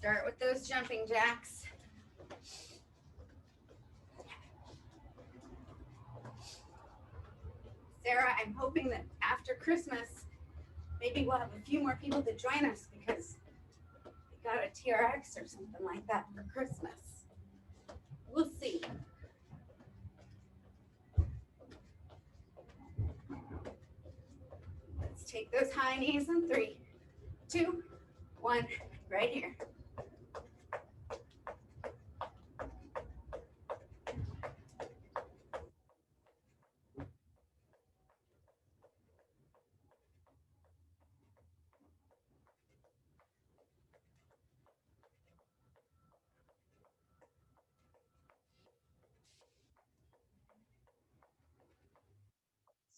Start with those jumping jacks. Sarah, I'm hoping that after Christmas, maybe we'll have a few more people to join us because we got a TRX or something like that for Christmas. We'll see. Let's take those high knees in 3, 2, 1, right here.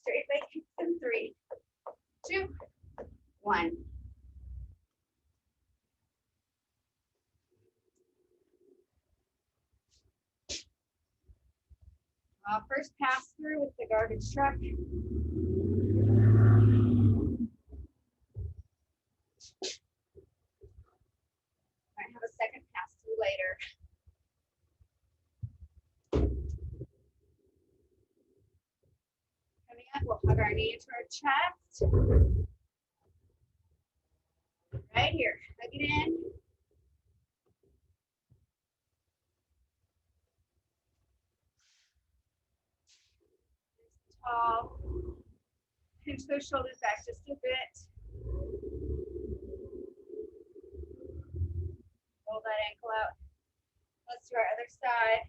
Straight leg kicks in 3, 2, 1. First pass through with the garbage truck. Might have a second pass through later. Coming up, we'll hug our knee into our chest. Right here, hug it in. Tall. Pinch those shoulders back just a bit. Roll that ankle out. Let's do our other side.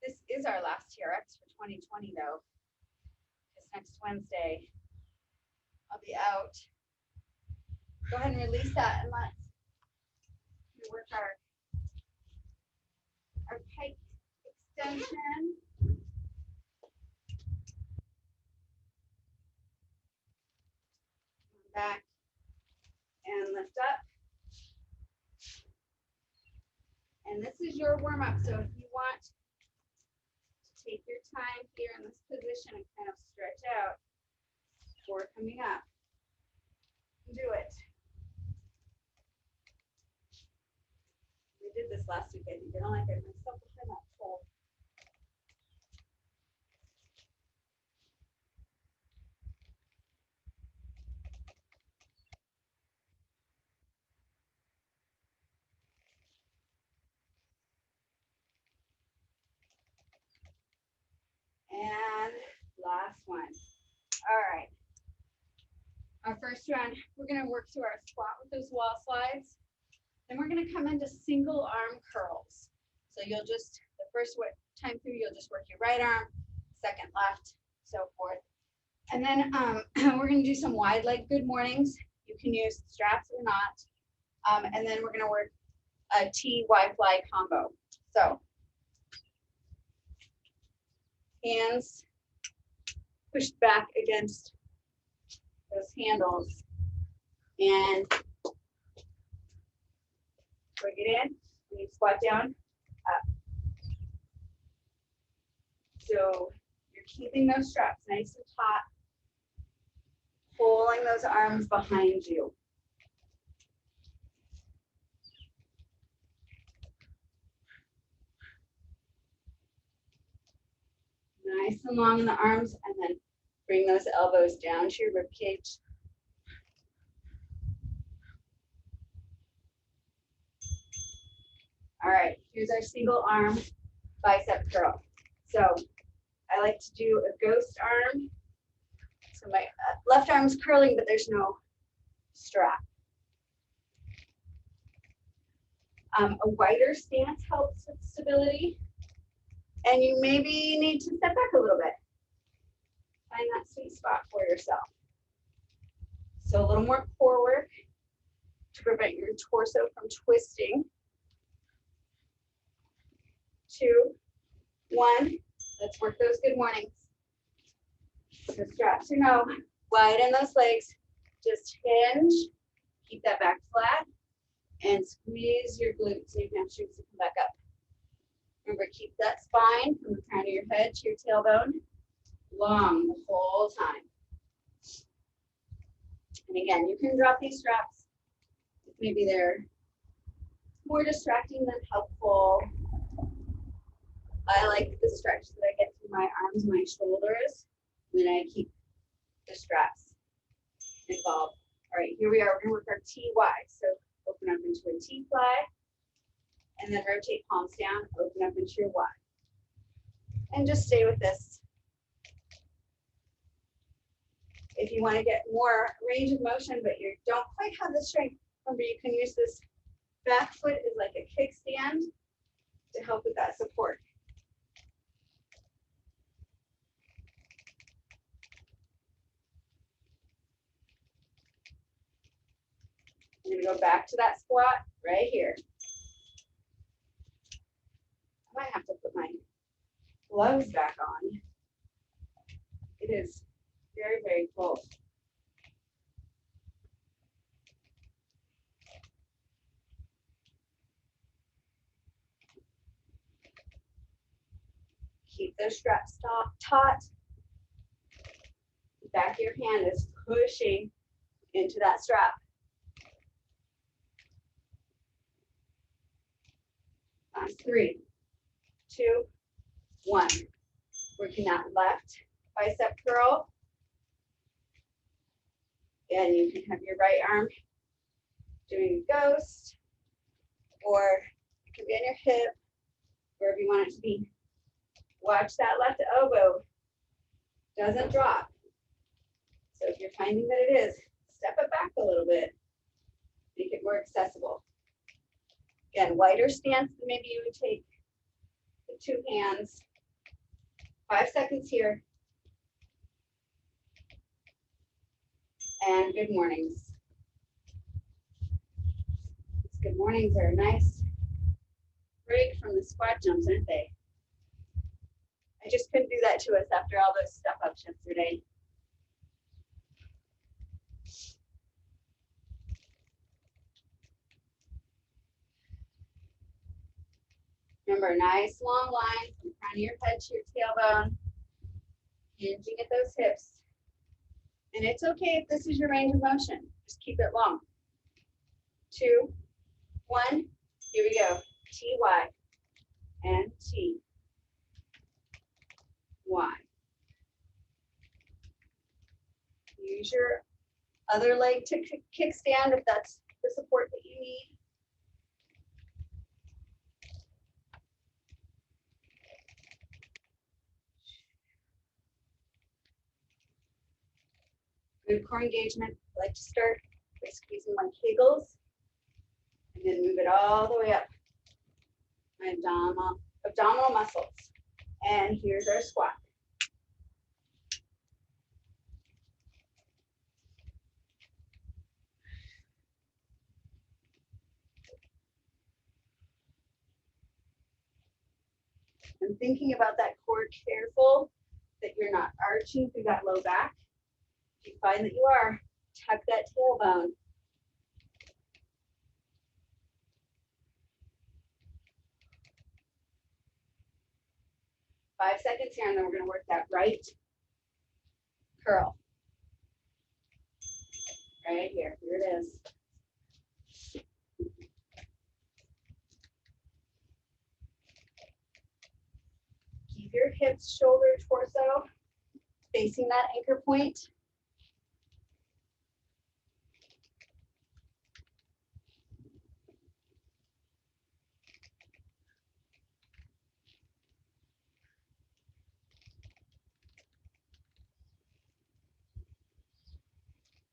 This is our last TRX for 2020 though. Because next Wednesday, I'll be out. Go ahead and release that and let's work our pike extension. Back and lift up. And this is your warm up. So if you want to take your time here in this position and kind of stretch out before coming up, do it. We did this last week. I think I don't like it myself within that fold. And last one. All right. Our first round, we're going to work through our squat with those wall slides. Then we're going to come into single arm curls. So you'll just, the first time through, you'll just work your right arm, second left, so forth. And then we're going to do some wide leg good mornings. You can use straps or not. And then we're going to work a T-Y fly combo. So hands pushed back against those handles and bring it in. And you squat down, up. So you're keeping those straps nice and taut, pulling those arms behind you. Nice and long in the arms, and then bring those elbows down to your rib cage. All right, here's our single arm bicep curl. So I like to do a ghost arm. So my left arm's curling, but there's no strap. A wider stance helps with stability. And you maybe need to step back a little bit. Find that sweet spot for yourself. So a little more core work to prevent your torso from twisting. 2, 1. Let's work those good mornings. So straps or no, widen those legs. Just hinge. Keep that back flat. And squeeze your glutes so you can actually come back up. Remember, keep that spine from the crown of your head to your tailbone. long the whole time. And again, you can drop these straps if maybe they're more distracting than helpful. I like the stretch that I get through my arms and my shoulders when I keep the straps involved. All right, here we are. We're gonna work our TY. So open up into a T fly, and then rotate palms down, open up into your Y. And just stay with this. If you want to get more range of motion, but you don't quite have the strength, remember you can use this back foot as like a kickstand to help with that support. I'm going to go back to that squat right here. I might have to put my gloves back on. It is very, very cold. Keep those straps taut. The back of your hand is pushing into that strap. Last 3, 2, 1. Working that left bicep curl. And you can have your right arm doing a ghost, or it can be on your hip, wherever you want it to be. Watch that left elbow doesn't drop. So if you're finding that it is, step it back a little bit. Make it more accessible. Again, wider stance than maybe you would take with 2 hands. 5 seconds here. And good mornings. These good mornings are a nice break from the squat jumps, aren't they? I just couldn't do that to us after all those step ups yesterday. Remember, nice long line from front of your head to your tailbone, hinging at those hips. And it's okay if this is your range of motion. Just keep it long. 2, 1, here we go. TY and T, Y. Use your other leg to kickstand if that's the support that you need. Good core engagement. I like to start by squeezing my kegels and then move it all the way up my abdominal muscles. And here's our squat. And thinking about that core, careful that you're not arching through that low back. If you find that you are, tuck that tailbone. Five seconds here, and then we're going to work that right curl. Right here. Here it is. Keep your hips, shoulder, torso facing that anchor point.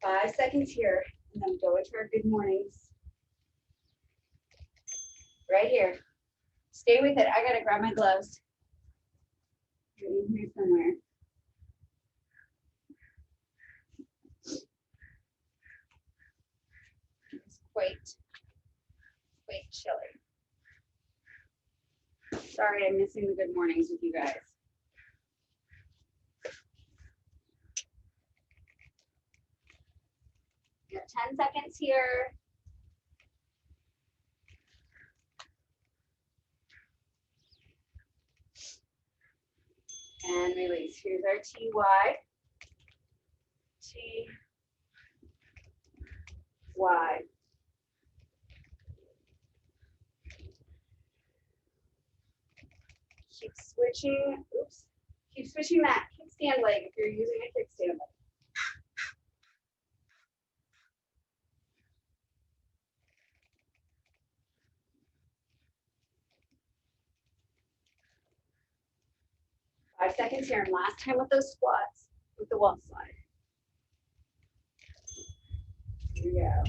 Five seconds here, and then go into our good mornings. Right here. Stay with it. I gotta grab my gloves. They're in here somewhere. It's quite chilly. Sorry, I'm missing the good mornings with you guys. You got 10 seconds here. And release. Here's our TY. TY. Keep switching. Oops. Keep switching that kickstand leg if you're using a kickstand leg. Five seconds here, and last time with those squats with the wall slide. Here we go.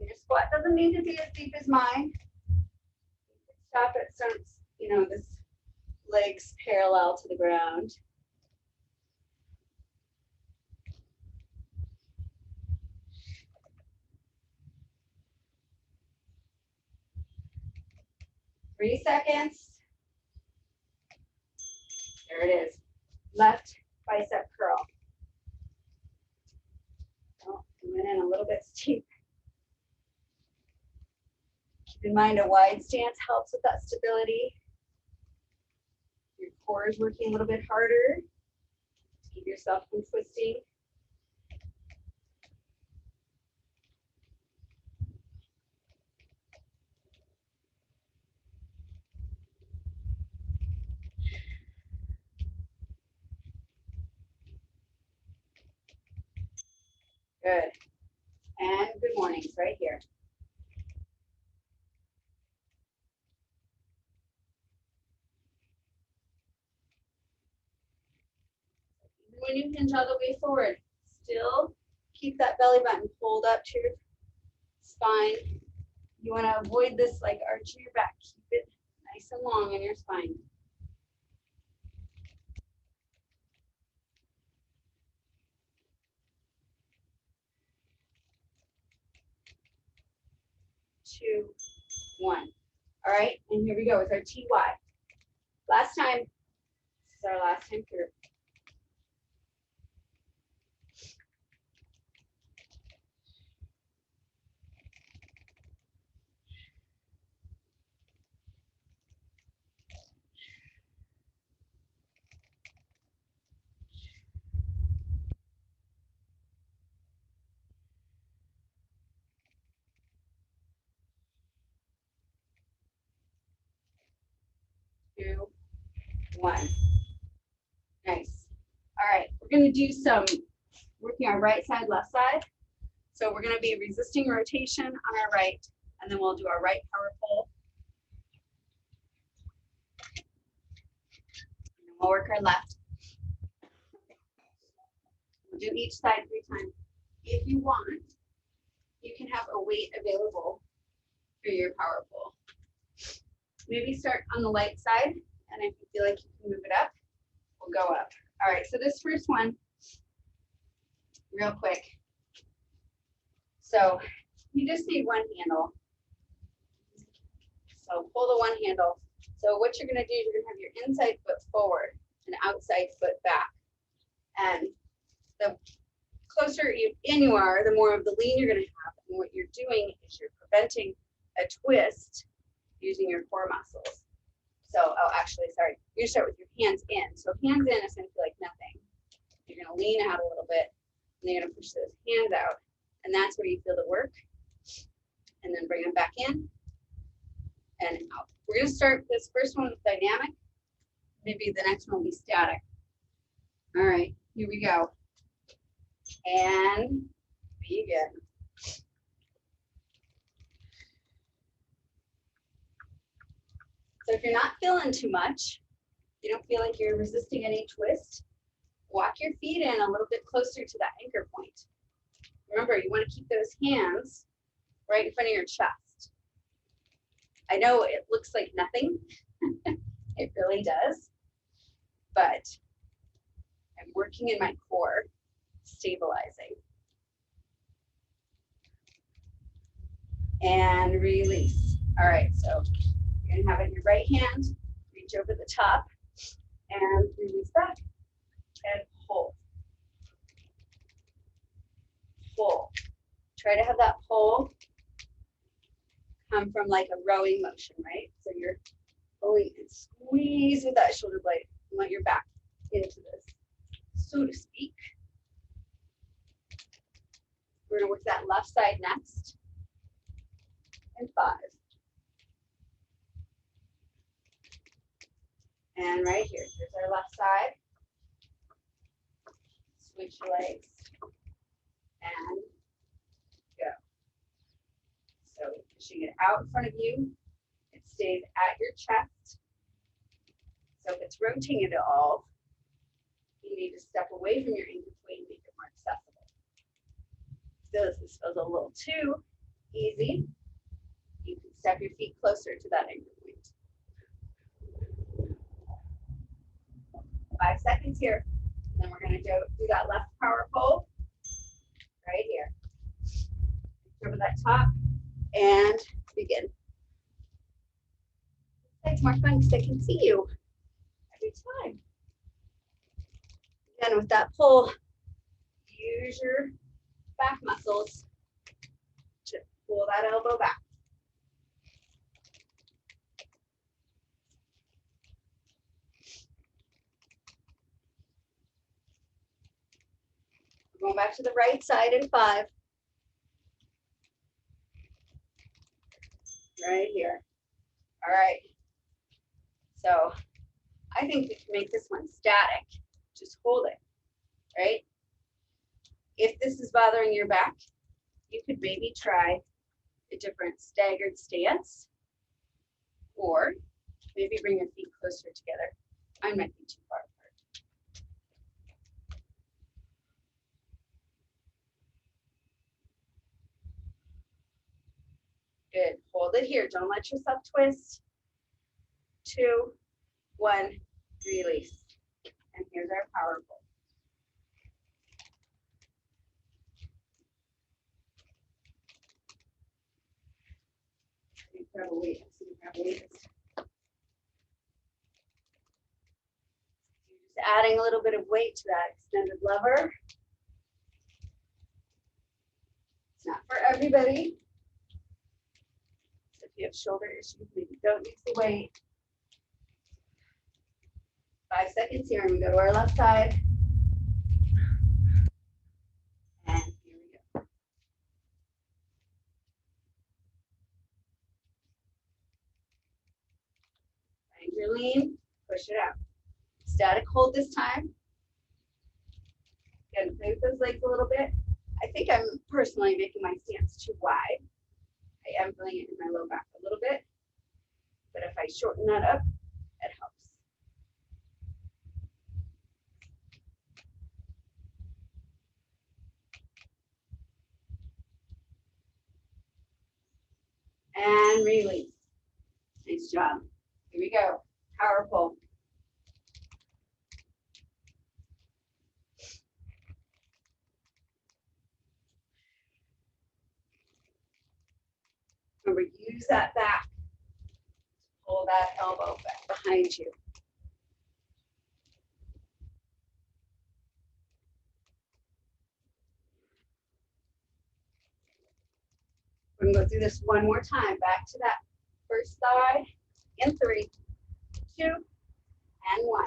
Your squat doesn't need to be as deep as mine. Stop at some, this legs parallel to the ground. Three seconds. There it is. Left bicep curl. Oh, went in a little bit steep. Keep in mind a wide stance helps with that stability. Your core is working a little bit harder to keep yourself from twisting. Good. And good mornings right here. When you hinge all the way forward, still keep that belly button pulled up to your spine. You want to avoid this like arch in your back. Keep it nice and long in your spine. Two, one. All right, and here we go with our TY. Last time, this is our last time through. 2, 1. Nice. All right, we're going to do some working our right side, left side. So we're going to be resisting rotation on our right, and then we'll do our right power pull. And then we'll work our left. We'll do each side 3 times. If you want, you can have a weight available for your power pull. Maybe start on the light side, and if you feel like you can move it up, we'll go up. All right, so this first one, real quick. So you just need one handle. So pull the one handle. So what you're gonna do is you're gonna have your inside foot forward and outside foot back. And the closer you are, the more of the lean you're gonna have. And what you're doing is you're preventing a twist using your core muscles. So, oh, actually, sorry. You're gonna start with your hands in. So hands in is gonna feel like nothing. You're gonna lean out a little bit, and then you're gonna push those hands out. And that's where you feel the work. And then bring them back in and out. We're gonna start this first one with dynamic. Maybe the next one will be static. All right, here we go. And begin. So if you're not feeling too much, you don't feel like you're resisting any twist, walk your feet in a little bit closer to that anchor point. Remember, you want to keep those hands right in front of your chest. I know it looks like nothing. It really does. But I'm working in my core, stabilizing. And release. All right, so you're gonna have it in your right hand, reach over the top, and release back, and hold. Try to have that pull come from like a rowing motion, right? So you're pulling and squeeze with that shoulder blade. You want your back into this, so to speak. We're gonna work that left side next. And 5. And right here, here's our left side. Switch legs and go. So pushing it out in front of you, it stays at your chest. So if it's rotating at all, you need to step away from your anchor point and make it more accessible. So if this feels a little too easy, you can step your feet closer to that anchor point. 5 seconds here. And then we're going to do that left power pull right here. Over that top and begin. It's more fun because I can see you every time. Again, with that pull, use your back muscles to pull that elbow back. Going back to the right side in 5. Right here. All right. So I think we can make this one static. Just hold it, right? If this is bothering your back, you could maybe try a different staggered stance, or maybe bring your feet closer together. Mine might be too far apart. Good. Hold it here. Don't let yourself twist. 2, 1, release. And here's our power pull. Grab a weight. Grab a weight. Just adding a little bit of weight to that extended lever. It's not for everybody. So if you have shoulder issues, maybe don't use the weight. 5 seconds here, and we go to our left side. And here we go. Find your lean, push it out. Static hold this time. Again, play with those legs a little bit. I think I'm personally making my stance too wide. I am feeling it in my low back a little bit, but if I shorten that up, it helps. And release. Nice job. Here we go. Power pull. Remember, use that back. Pull that elbow back behind you. We're gonna go through this one more time. Back to that first side in 3, 2, and 1.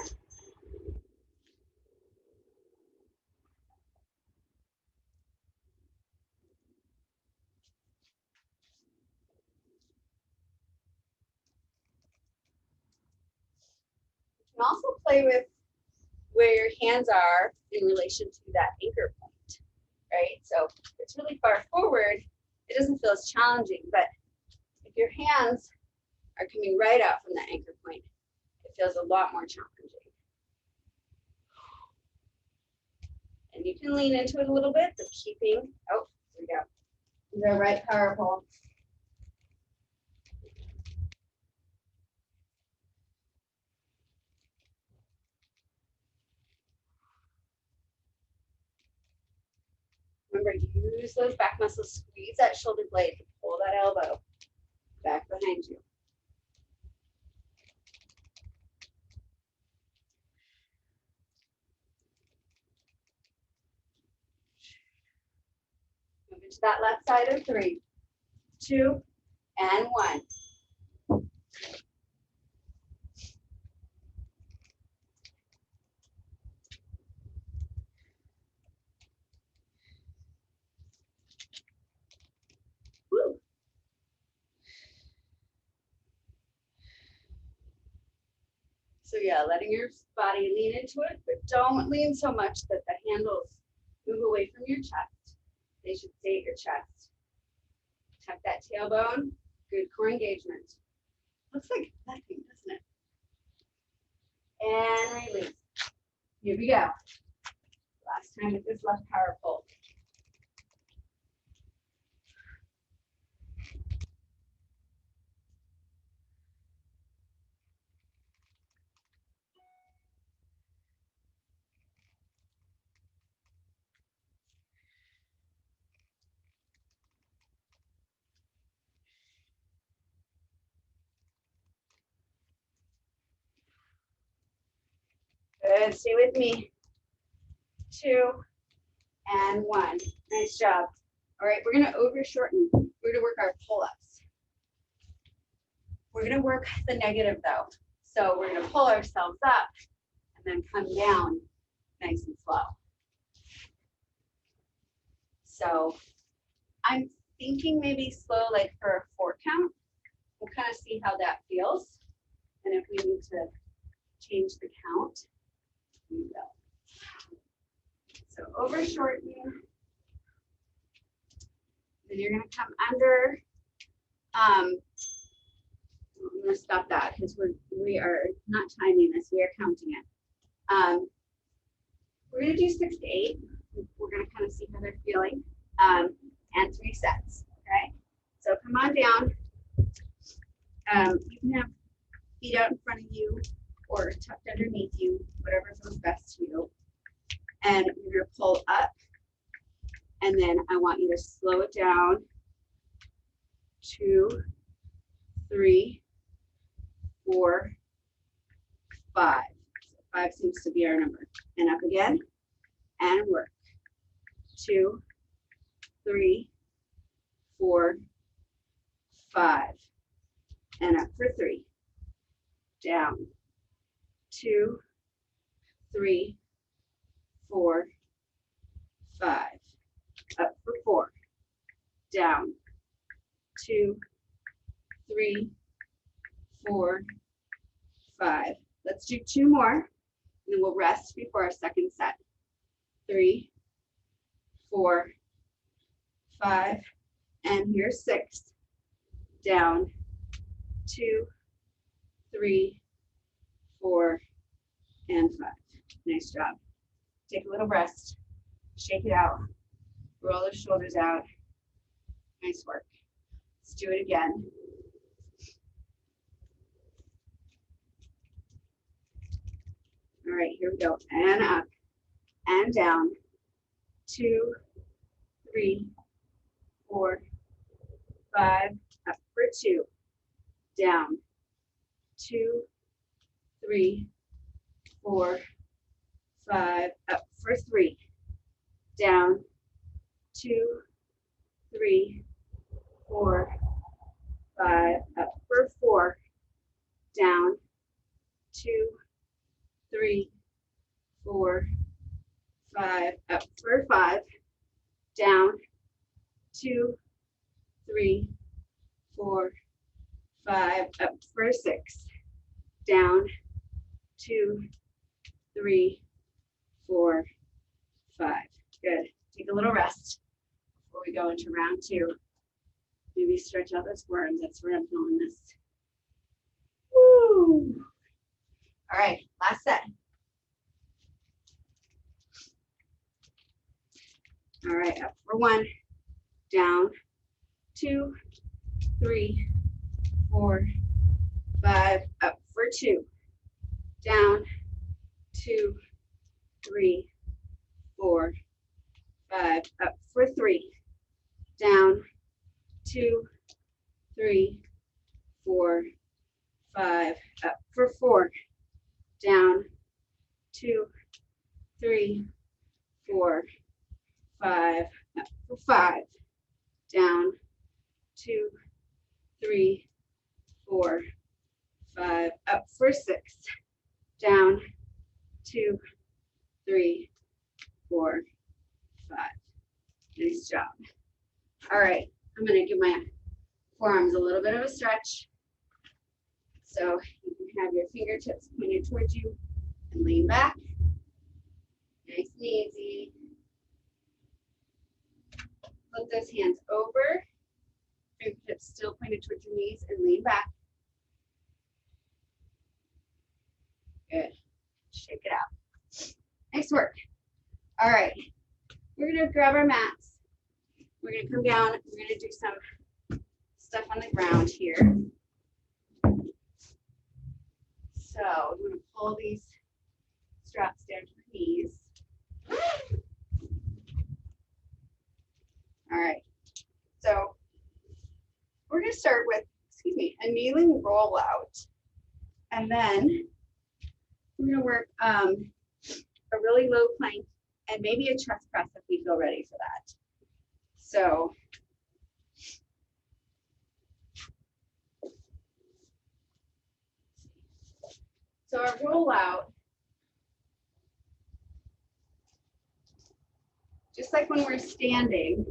You can also play with where your hands are in relation to that anchor point, right? So if it's really far forward, it doesn't feel as challenging, but if your hands are coming right out from the anchor point, it feels a lot more challenging. And you can lean into it a little bit, but keeping, oh, here we go. The right power pull. Remember, use those back muscles, squeeze that shoulder blade to pull that elbow back behind you. Moving to that left side of 3, 2, and 1. Woo. So yeah, letting your body lean into it, but don't lean so much that the handles move away from your chest. They should stay at your chest. Tuck that tailbone, good core engagement. Looks like nothing, doesn't it? And release. Here we go. Last time with this left power pull. Good, stay with me. 2 and 1. Nice job. All right, we're gonna over shorten. We're gonna work our pull-ups. We're gonna work the negative though. So we're gonna pull ourselves up and then come down nice and slow. So I'm thinking maybe slow, like for a 4 count. We'll kind of see how that feels. And if we need to change the count, we will. So over shorten. Then you're gonna come under. I'm gonna stop that because we are not timing this, we are counting it. We're gonna do 6 to 8. We're gonna kind of see how they're feeling. And 3 sets, okay? So come on down. You can have feet out in front of you or tucked underneath you, whatever feels best to you. And you're gonna pull up, and then I want you to slow it down. 2, 3, 4, 5. So 5 seems to be our number. And up again, and work. 2, 3, 4, 5. And up for 3. Down. 2, 3, 4, 5. Up for 4. Down. 2, 3, 4, 5. Let's do 2 more, and then we'll rest before our second set. 3, 4, 5, and here's 6. Down. 2, 3, 4, and 5. Nice job. Take a little rest. Shake it out. Roll the shoulders out. Nice work. Let's do it again. All right, here we go. And up and down. 2, 3, 4, 5. Up for 2. Down. 2, 3, 4, 5. Up for 3. Down. 2, 3, 4, 5. Up for 4. Down. 2, 3, 4, 5. Up for 5. Down. 2, 3, 4, 5. Up for 6. Down. 2, 3, 4, 5. Good. Take a little rest before we go into round 2. Maybe stretch out those worms. That's where I'm feeling this. Woo! All right, last set. All right, up for 1, down, 2, 3, 4, 5, up for 2, down, 2, 3, 4, 5, up for 3, down, 2, 3, 4, 5, up for 4, down, 2, 3, 4, 5, up for 5, down, 2, 3, 4, 5, up for 6, down, 2, 3, 4, 5. Nice job. All right, I'm gonna give my forearms a little bit of a stretch. So you can have your fingertips pointed towards you and lean back. Nice and easy. Flip those hands over. Fingertips still pointed towards your knees and lean back. Good. Shake it out. Nice work. All right. We're going to grab our mats. We're going to come down. We're going to do some stuff on the ground here. So I'm going to pull these straps down to the knees. All right. So we're going to start with, a kneeling roll out. And then we're going to work a really low plank and maybe a chest press if we feel ready for that. So our rollout, just like when we're standing,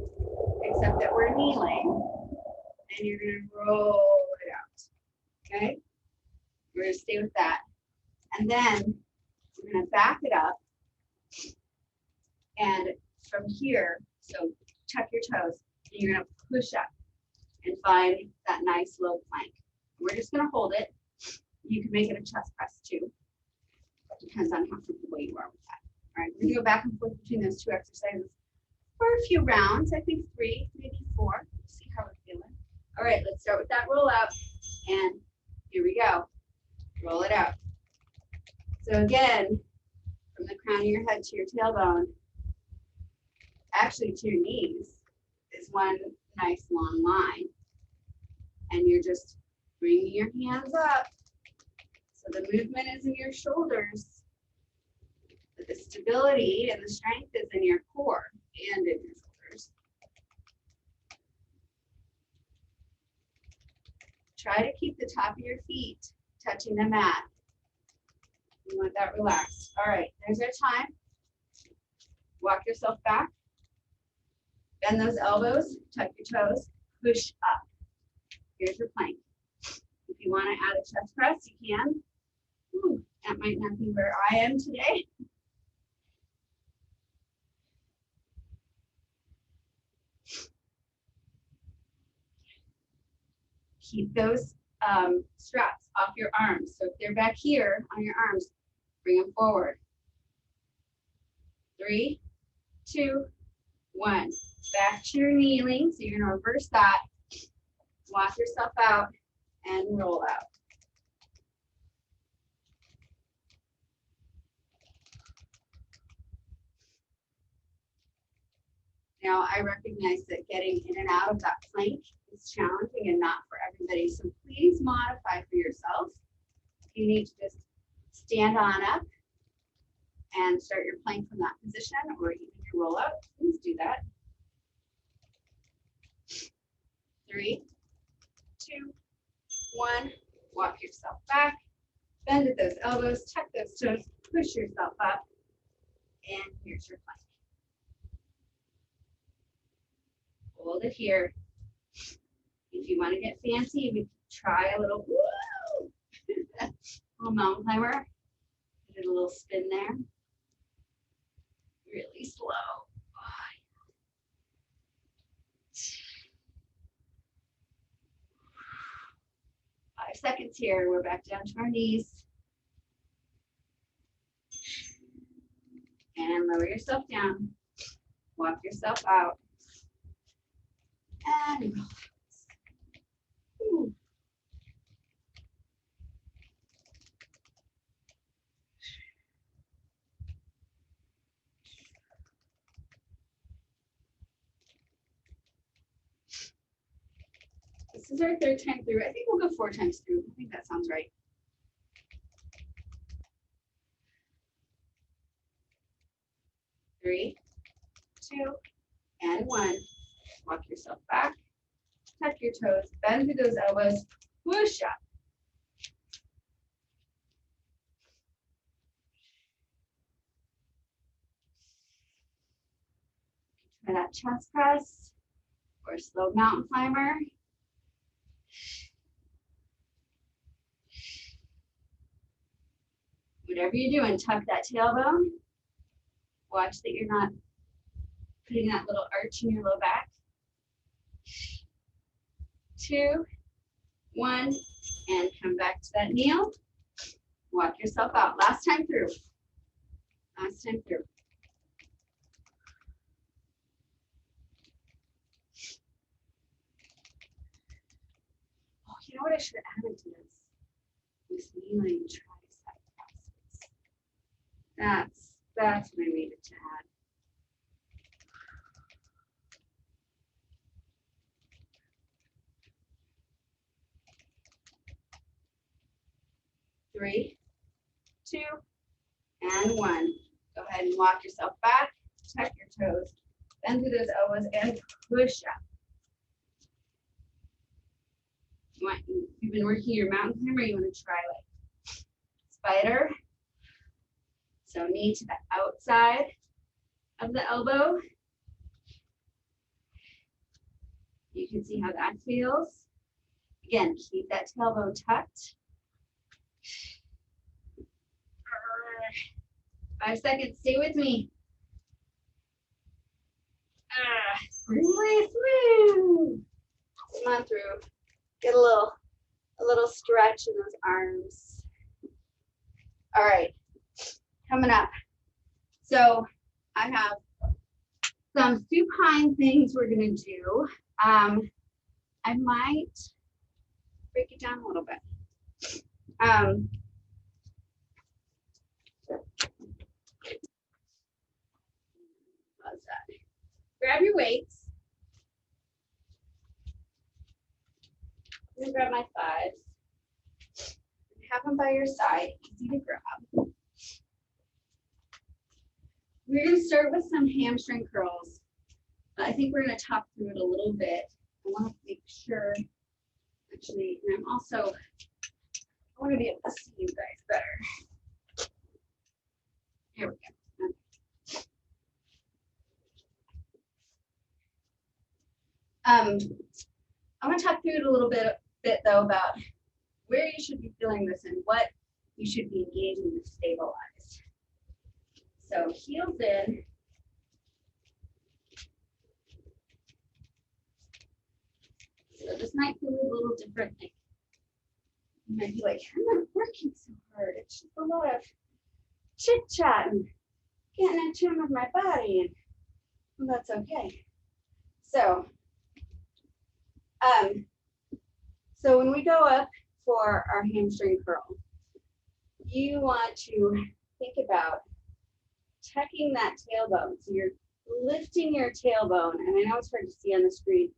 except that we're kneeling, and you're going to roll it out. Okay? We're going to stay with that. And then we're going to back it up. And from here, so tuck your toes, and you're going to push up and find that nice low plank. We're just going to hold it. You can make it a chest press too. Depends on how comfortable you are with that. All right, we're going to go back and forth between those two exercises for a few rounds. I think 3, maybe 4. See how we're feeling. All right, let's start with that roll out. And here we go. Roll it out. So again, from the crown of your head to your tailbone, actually to your knees, is one nice long line. And you're just bringing your hands up. So the movement is in your shoulders, but the stability and the strength is in your core and in your shoulders. Try to keep the top of your feet touching the mat. You want that relaxed. All right, there's our time. Walk yourself back. Bend those elbows, tuck your toes, push up. Here's your plank. If you want to add a chest press, you can. Ooh, that might not be where I am today. Keep those straps off your arms. So if they're back here on your arms, bring them forward. 3, 2, 1. Back to your kneeling. So you're going to reverse that. Walk yourself out and roll out. Now, I recognize that getting in and out of that plank is challenging and not for everybody. So please modify for yourself. If you need to just stand on up and start your plank from that position, or even your roll out, please do that. 3, 2, 1. Walk yourself back. Bend at those elbows, tuck those toes, push yourself up, and here's your plank. Hold it here. If you want to get fancy, we try a little woo, little mountain climber. Did a little spin there. Really slow. 5 seconds here. We're back down to our knees. And lower yourself down. Walk yourself out. And ooh. This is our 3rd time through. I think we'll go 4 times through. I think that sounds right. Three, 2, and 1. Walk yourself back. Tuck your toes. Bend through those elbows. Push up. Try that chest press or slow mountain climber. Whatever you're doing, tuck that tailbone. Watch that you're not putting that little arch in your low back. 2, 1, and come back to that kneel. Walk yourself out. Last time through. Last time through. Oh, you know what I should have added to this? Kneeling tricep presses. That's what I needed to add. Three, 2, and 1. Go ahead and walk yourself back. Tuck your toes. Bend through those elbows and push up. You've been working your mountain climber, you want to try like spider. So knee to the outside of the elbow. You can see how that feels. Again, keep that tailbone tucked. 5 seconds, stay with me. Really smooth. Come on through. Get a little stretch in those arms. All right, coming up. So I have some supine things we're gonna do. I might break it down a little bit. Grab your weights. I'm gonna grab my thighs. Have them by your side, easy to grab. We're gonna start with some hamstring curls. I think we're gonna talk through it a little bit. I want to make sure, actually, and I want to be able to see you guys better. Here we go. I'm going to talk through it a little bit though about where you should be feeling this and what you should be engaging to stabilize. So heels in. So this might feel a little different. You might be like, I'm not working so hard. It's just a lot of chit chat and getting in tune with my body, and well, that's okay. So when we go up for our hamstring curl, you want to think about tucking that tailbone. So you're lifting your tailbone, and I know it's hard to see on the screen,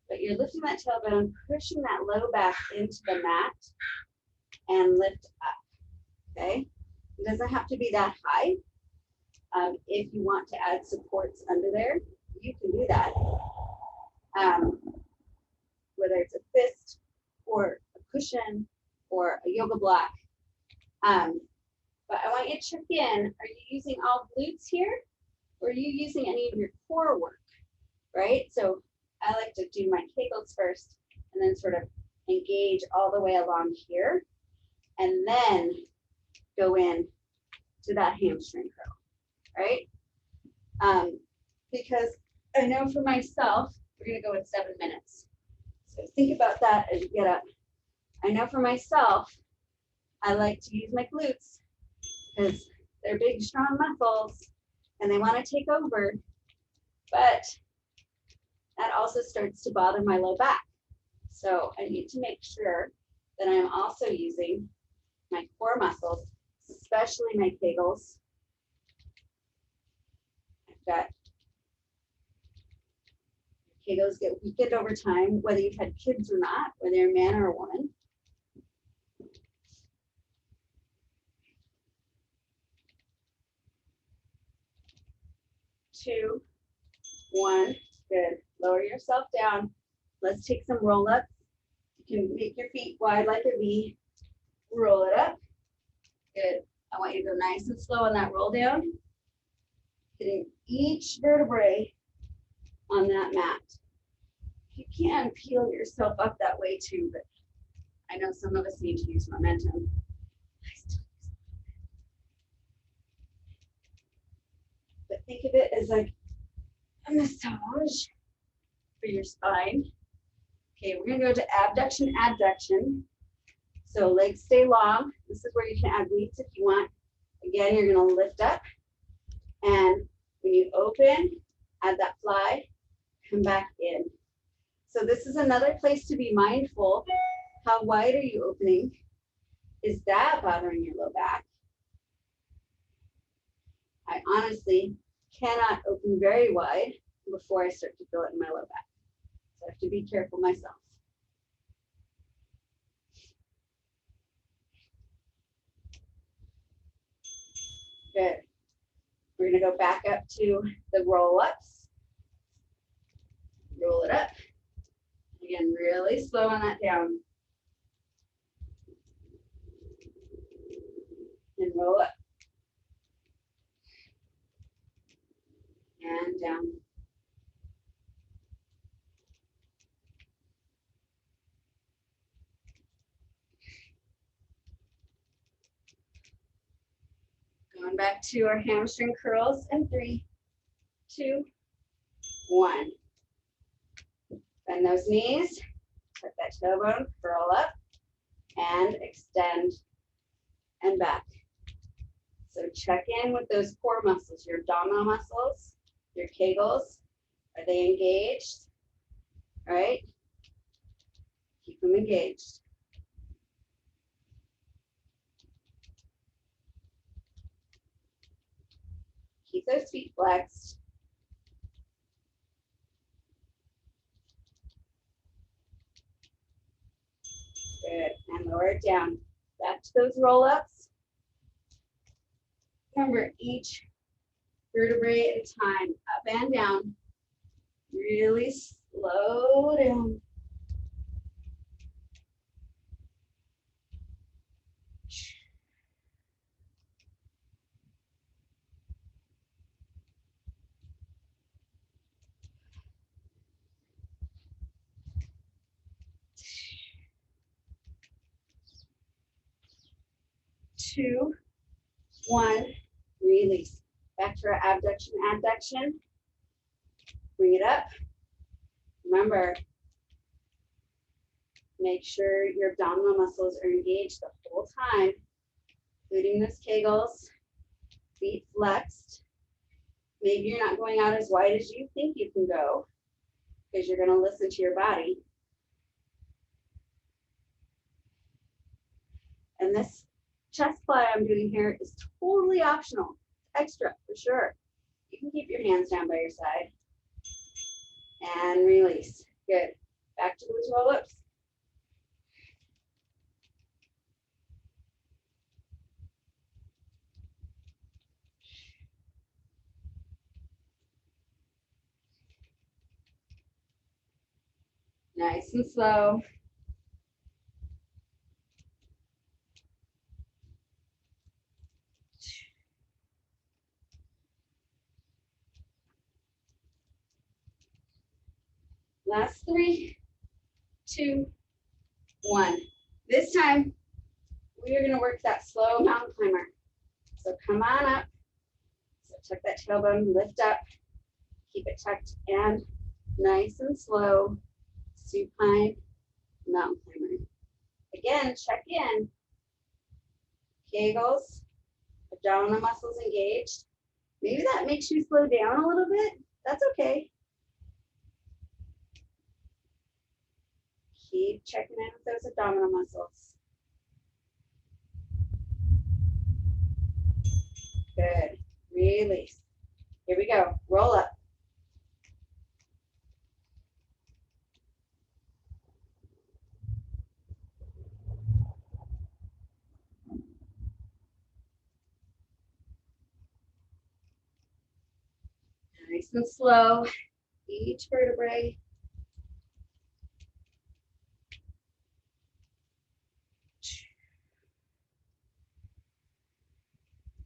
but you're lifting that tailbone, pushing that low back into the mat, and lift up, okay? It doesn't have to be that high. If you want to add supports under there, you can do that. Whether it's a fist or a cushion or a yoga block. But I want you to check in, are you using all glutes here? Or are you using any of your core work, right? So I like to do my Kegels first and then sort of engage all the way along here and then go in to that hamstring curl, right? Because I know for myself, we're gonna go in 7 minutes. So think about that as you get up. I know for myself, I like to use my glutes because they're big, strong muscles and they want to take over, but that also starts to bother my low back. So I need to make sure that I'm also using my core muscles, especially my Kegels. I've got Kegels get weakened over time, whether you've had kids or not, whether you're a man or a woman. 2, 1, Good. Lower yourself down. Let's take some roll-ups. You can make your feet wide like a V. Roll it up. Good. I want you to go nice and slow on that roll down. Hitting each vertebrae on that mat. You can peel yourself up that way too, but I know some of us need to use momentum. But think of it as like a massage for your spine. Okay, we're gonna go to abduction, adduction. So legs stay long. This is where you can add weights if you want. Again, you're gonna lift up, and when you open, add that fly, come back in. So this is another place to be mindful. How wide are you opening? Is that bothering your low back? I honestly cannot open very wide before I start to feel it in my low back. So I have to be careful myself. Good. We're gonna go back up to the roll-ups. Roll it up. Again, really slow on that down. And roll up. And down. Going back to our hamstring curls in 3, 2, 1. Bend those knees, tuck that tailbone, curl up, and extend and back. So check in with those core muscles, your abdominal muscles, your kegels. Are they engaged? All right? Keep them engaged. Keep those feet flexed. Good, and lower it down. Back to those roll-ups. Remember, each vertebrae at a time, up and down. Really slow down. Two, 1, release. Back to our abduction, adduction. Bring it up. Remember, make sure your abdominal muscles are engaged the whole time, including those kegels, feet flexed. Maybe you're not going out as wide as you think you can go because you're going to listen to your body. And this chest fly I'm doing here is totally optional, extra for sure. You can keep your hands down by your side. And release. Good. Back to those roll-ups. Nice and slow. Last 3, 2, 1. This time, we are going to work that slow mountain climber. So come on up. So tuck that tailbone, lift up, keep it tucked and nice and slow. Supine mountain climber. Again, check in. Kegels, abdominal muscles engaged. Maybe that makes you slow down a little bit. That's okay. Keep checking in with those abdominal muscles. Good. Release. Here we go. Roll up. Nice and slow. each vertebrae.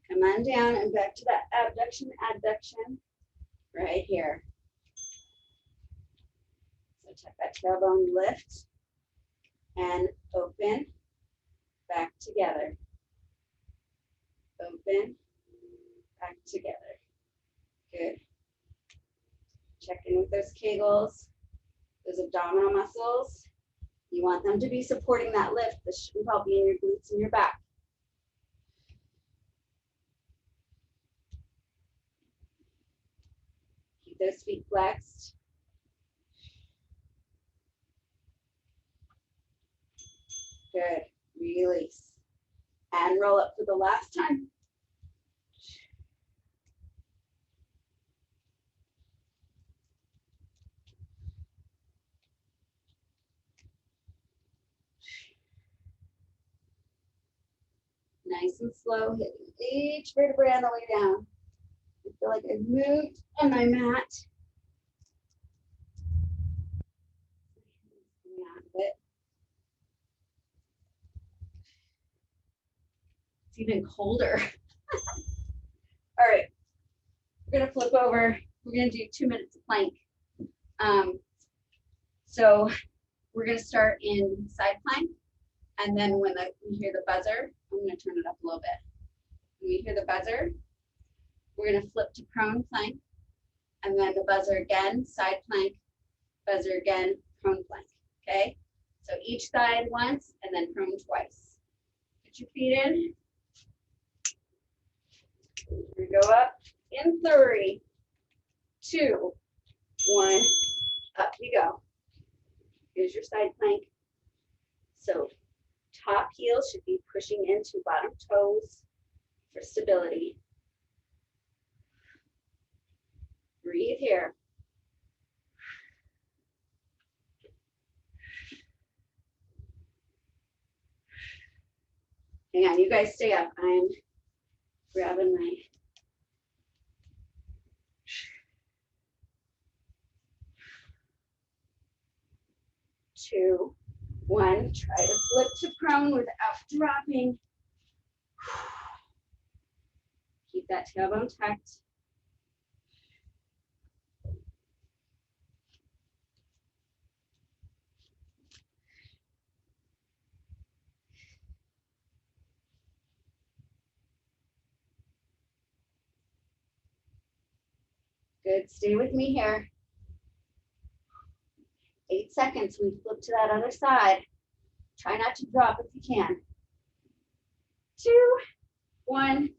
Come on down and back to that abduction, adduction, right here. So check that tailbone, lift and open, back together. Open, back together. Good. Check in with those kegels, those abdominal muscles. You want them to be supporting that lift. This shouldn't help you in your glutes and your back. Keep those feet flexed. Good. Release. And roll up for the last time. Nice and slow, hitting each vertebrae on the way down. I feel like I've moved on my mat. It's even colder. All right, we're gonna flip over. We're gonna do 2 minutes of plank. So we're gonna start in side plank, and then when we hear the buzzer, I'm gonna turn it up a little bit. When we hear the buzzer, we're gonna flip to prone plank, and then the buzzer again, side plank, buzzer again, prone plank, okay? So each side once, and then prone twice. Put your feet in. We go up in 3, 2, 1, up you go. Here's your side plank. So top heel should be pushing into bottom toes for stability. Breathe here. Hang on, you guys stay up. I'm grabbing my two, one. Try to flip to prone without dropping. Keep that tailbone tucked. Good, stay with me here. 8 seconds, we flip to that other side. Try not to drop if you can. 2, 1,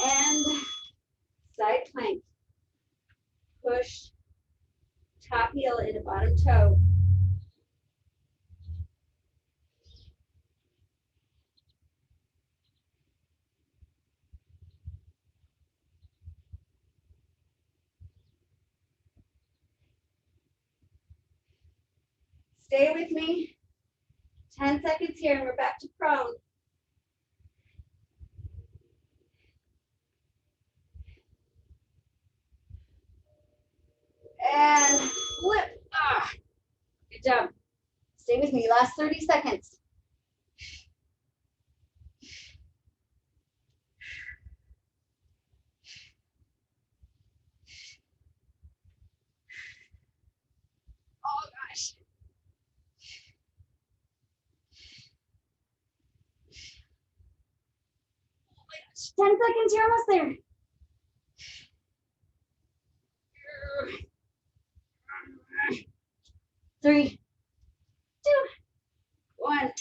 and side plank. Push top heel into bottom toe. Stay with me. 10 seconds here, and we're back to prone. And flip. Ah, good job. Stay with me. Last 30 seconds. Oh gosh. Oh my gosh. 10 seconds. You're almost there. 3, 2, 1.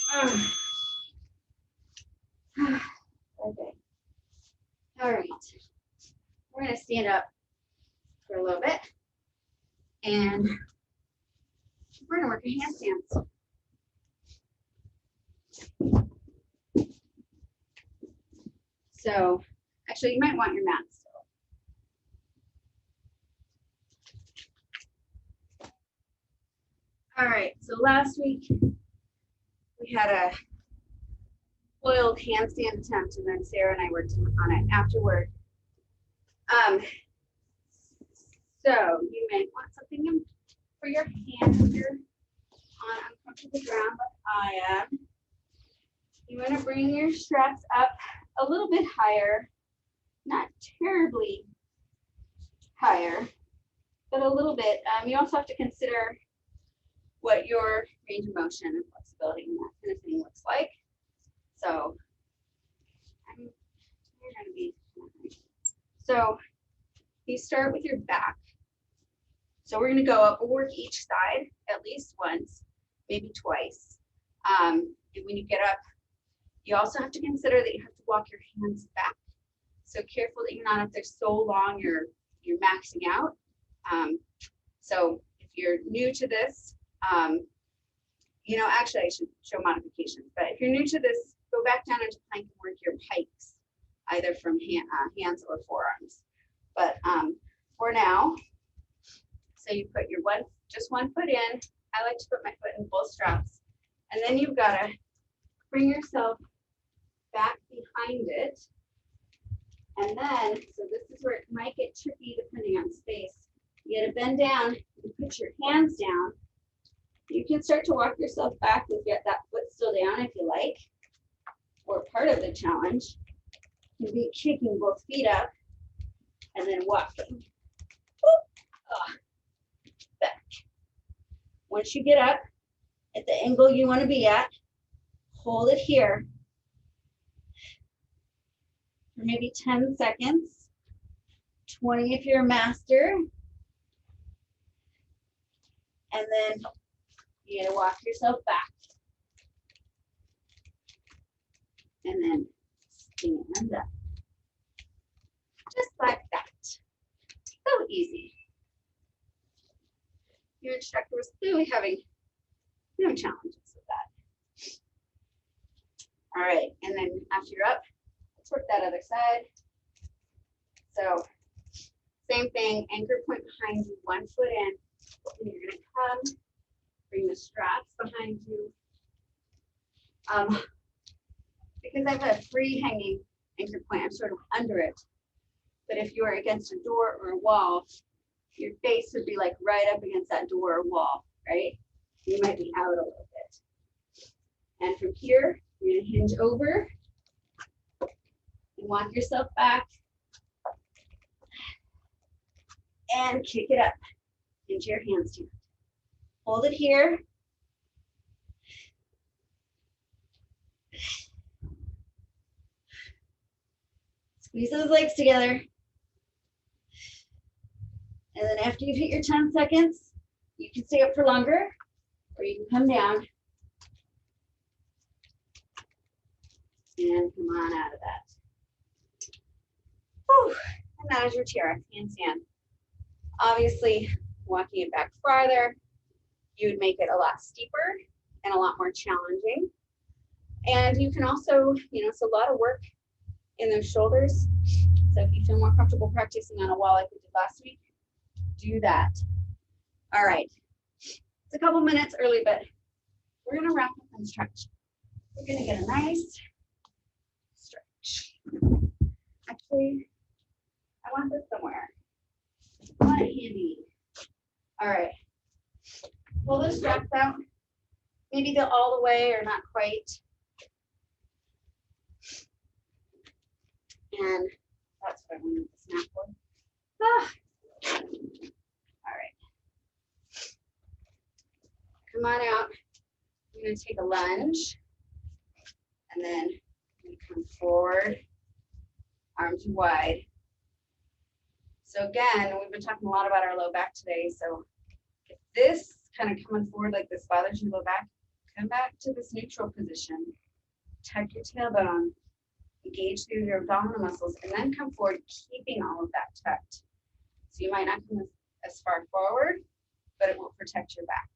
Okay. All right. We're going to stand up for a little bit, and we're going to work a handstands. So actually, you might want your mat still. All right, so last week we had a foiled handstand attempt, and then Sarah and I worked on it afterward. So you may want something for your hands if you're on uncomfortable ground like I am. You want to bring your straps up a little bit higher, not terribly higher, but a little bit. You also have to consider what your range of motion and flexibility and that kind of thing looks like. So you start with your back. So we're going to go up, we'll work each side at least once, maybe twice. And when you get up, you also have to consider that you have to walk your hands back. So careful that you're not up there so long you're maxing out. So if you're new to this, actually I should show modifications, but if you're new to this, go back down into plank and work your pikes, either from hands or forearms. But for now, so you put your just one foot in. I like to put my foot in both straps. And then you've got to bring yourself back behind it. And then, so this is where it might get tricky depending on space. You got to bend down and put your hands down. You can start to walk yourself back and get that foot still down if you like. Or part of the challenge can be kicking both feet up and then walking. Back. Once you get up at the angle you want to be at, hold it here for maybe 10 seconds, 20 if you're a master. And then you gotta walk yourself back. And then stand up. Just like that. So easy. Your instructor was clearly having no challenges with that. All right, and then after you're up, let's work that other side. So same thing, anchor point behind you, 1 foot in, and you're gonna come, bring the straps behind you. Because I have a free hanging anchor point, I'm sort of under it. But if you are against a door or a wall, your face would be like right up against that door or wall, right? You might be out a little bit. And from here, you're gonna hinge over and walk yourself back and kick it up into your handstand. Hold it here. Squeeze those legs together. And then after you've hit your 10 seconds, you can stay up for longer, or you can come down and come on out of that. Whew. And that is your TRX handstand. Obviously, walking it back farther, you would make it a lot steeper and a lot more challenging. And you can also, it's a lot of work in those shoulders. So if you feel more comfortable practicing on a wall like we did last week, do that. All right. It's a couple minutes early, but we're going to wrap up and stretch. We're going to get a nice stretch. Actually, I want this somewhere. I want it handy. All right. Pull the straps out. Maybe they're all the way or not quite. And that's what I wanted to snap for. All right. Come on out. I'm going to take a lunge. And then you come forward, arms wide. So again, we've been talking a lot about our low back today. So if this kind of coming forward like this bothers your low back, come back to this neutral position. Tuck your tailbone, engage through your abdominal muscles, and then come forward, keeping all of that tucked. So you might not come as far forward, but it will protect your back.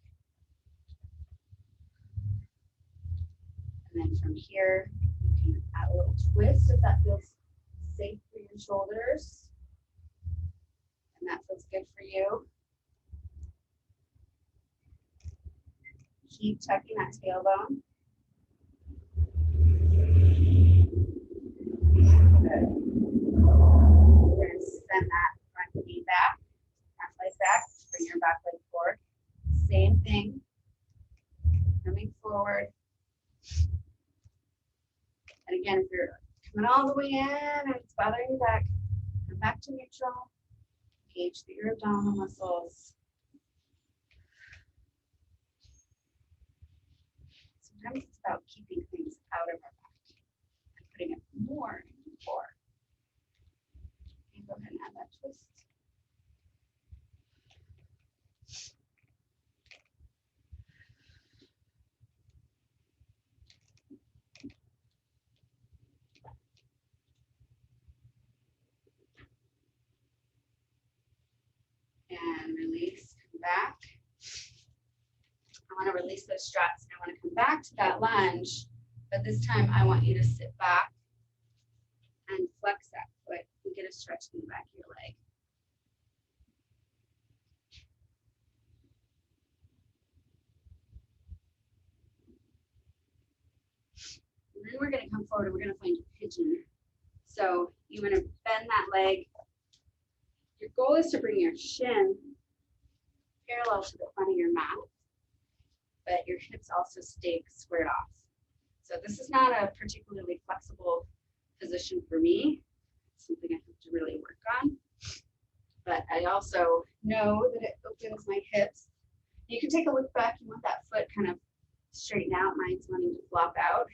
And then from here, you can add a little twist if that feels safe for your shoulders. And that feels good for you. Keep tucking that tailbone. Good. We're going to send that front knee back, halfway your back leg forward. Same thing. Coming forward. And again, if you're coming all the way in and it's bothering your back, come back to neutral. Engage your abdominal muscles. Sometimes it's about keeping things out of our back and putting it more in the core. Okay, go ahead and add that twist. And release, come back. I want to release those straps and I want to come back to that lunge, but this time I want you to sit back and flex that foot and get a stretch in the back of your leg. And then we're going to come forward and we're going to find a pigeon. So you want to bend that leg. Your goal is to bring your shin parallel to the front of your mat, but your hips also stay squared off. So this is not a particularly flexible position for me. It's something I have to really work on. But I also know that it opens my hips. You can take a look back. You want that foot kind of straighten out. Mine's wanting to flop out.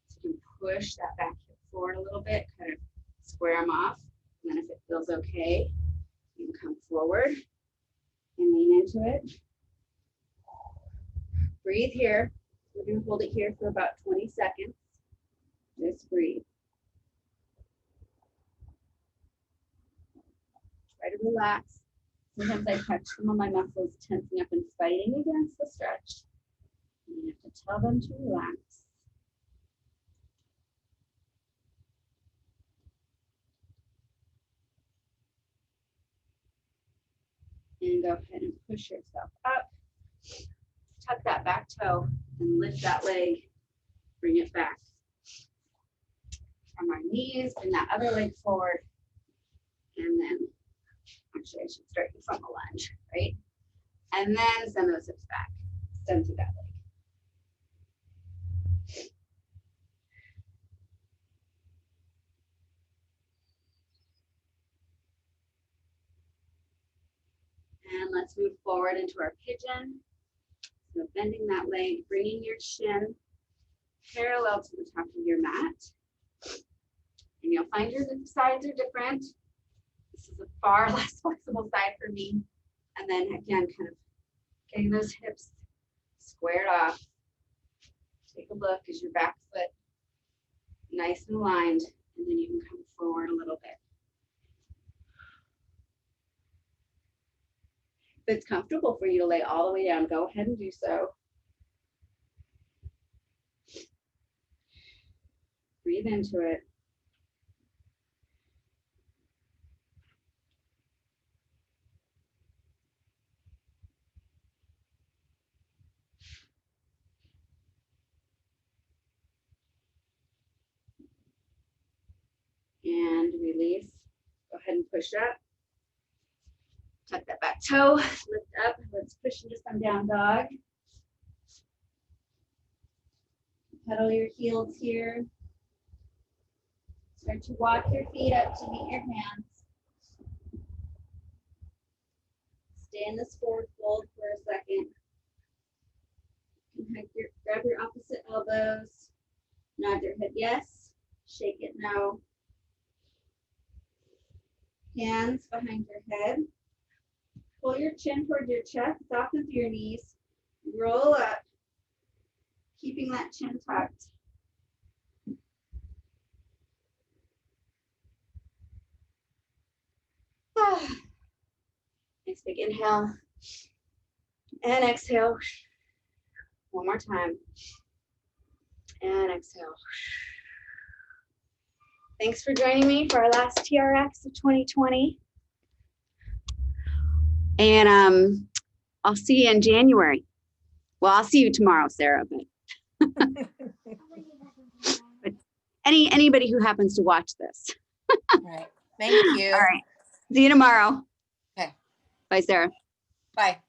So you can push that back hip forward a little bit, kind of square them off. And then if it feels okay, you can come forward and lean into it. Breathe here. We're going to hold it here for about 20 seconds. Just breathe. Try to relax. Sometimes I catch some of my muscles tensing up and fighting against the stretch. And you have to tell them to relax. And go ahead and push yourself up. Tuck that back toe and lift that leg. Bring it back. From our knees, bring that other leg forward. And then, actually I should start you from a lunge, right? And then send those hips back. Send to that leg. And let's move forward into our pigeon. So bending that leg, bringing your shin parallel to the top of your mat. And you'll find your sides are different. This is a far less flexible side for me. And then again, kind of getting those hips squared off. Take a look, is your back foot nice and aligned? And then you can come forward a little bit. If it's comfortable for you to lay all the way down, go ahead and do so. Breathe into it. And release. Go ahead and push up. Tuck that back toe, lift up. Let's push into some down dog. Pedal your heels here. Start to walk your feet up to meet your hands. Stay in this forward fold for a second. Grab your opposite elbows. Nod your head yes. Shake it no. Hands behind your head. Pull your chin toward your chest, soften through your knees, roll up, keeping that chin tucked. Nice big inhale and exhale. One more time. And exhale. Thanks for joining me for our last TRX of 2020. And I'll see you in January. Well, I'll see you tomorrow, Sarah, but, but anybody who happens to watch this. All right. Thank you. All right. See you tomorrow. Okay. Bye, Sarah. Bye.